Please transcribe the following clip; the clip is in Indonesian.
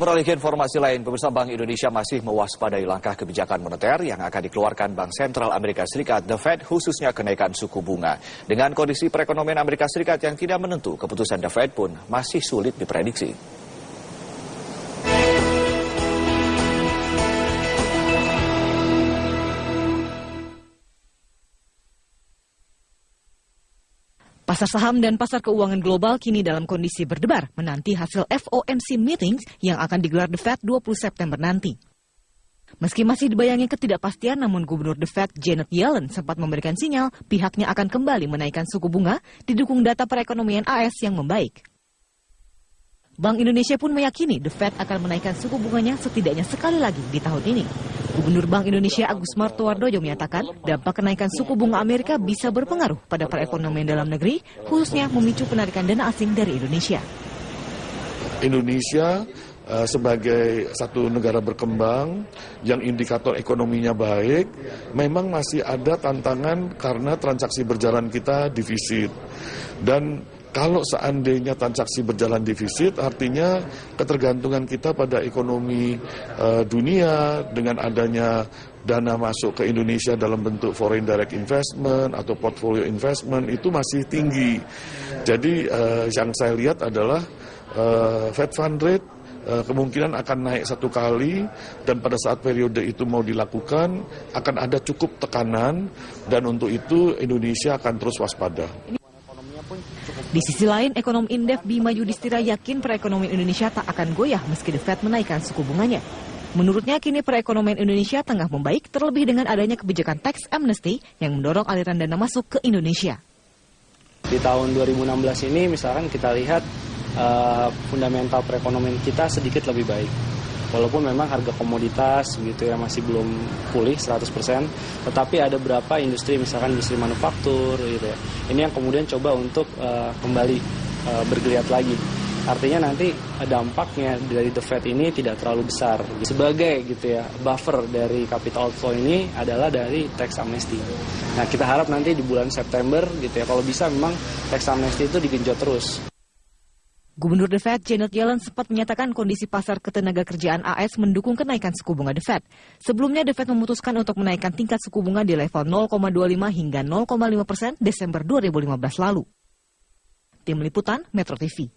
beralih ke informasi lain, pemirsa, Bank Indonesia masih mewaspadai langkah kebijakan moneter yang akan dikeluarkan Bank Sentral Amerika Serikat, The Fed, khususnya kenaikan suku bunga. Dengan kondisi perekonomian Amerika Serikat yang tidak menentu, keputusan The Fed pun masih sulit diprediksi. Pasar saham dan pasar keuangan global kini dalam kondisi berdebar menanti hasil FOMC meetings yang akan digelar The Fed 20 September nanti. Meski masih dibayangi ketidakpastian, namun Gubernur The Fed Janet Yellen sempat memberikan sinyal pihaknya akan kembali menaikkan suku bunga didukung data perekonomian AS yang membaik. Bank Indonesia pun meyakini The Fed akan menaikkan suku bunganya setidaknya sekali lagi di tahun ini. Gubernur Bank Indonesia Agus Martowardoyo menyatakan dampak kenaikan suku bunga Amerika bisa berpengaruh pada perekonomian dalam negeri, khususnya memicu penarikan dana asing dari Indonesia. Indonesia sebagai satu negara berkembang yang indikator ekonominya baik, memang masih ada tantangan karena transaksi berjalan kita defisit. Dan kalau seandainya transaksi berjalan defisit, artinya ketergantungan kita pada ekonomi dunia dengan adanya dana masuk ke Indonesia dalam bentuk foreign direct investment atau portfolio investment itu masih tinggi. Jadi yang saya lihat adalah Fed Fund Rate kemungkinan akan naik satu kali, dan pada saat periode itu mau dilakukan akan ada cukup tekanan, dan untuk itu Indonesia akan terus waspada. Di sisi lain, ekonom Indef Bima Yudhistira yakin perekonomian Indonesia tak akan goyah meski The Fed menaikkan suku bunganya. Menurutnya, kini perekonomian Indonesia tengah membaik, terlebih dengan adanya kebijakan tax amnesty yang mendorong aliran dana masuk ke Indonesia. Di tahun 2016 ini misalkan kita lihat fundamental perekonomian kita sedikit lebih baik. Walaupun memang harga komoditas gitu ya masih belum pulih 100%, tetapi ada beberapa industri, misalkan industri manufaktur gitu ya. Ini yang kemudian coba untuk kembali bergeliat lagi. Artinya nanti dampaknya dari The Fed ini tidak terlalu besar. Sebagai gitu ya buffer dari capital outflow ini adalah dari tax amnesty. Nah, kita harap nanti di bulan September gitu ya kalau bisa memang tax amnesty itu digenjot terus. Gubernur The Fed Janet Yellen sempat menyatakan kondisi pasar ketenagakerjaan AS mendukung kenaikan suku bunga The Fed. Sebelumnya The Fed memutuskan untuk menaikkan tingkat suku bunga di level 0,25 hingga 0,5% Desember 2015 lalu. Tim Liputan Metro TV.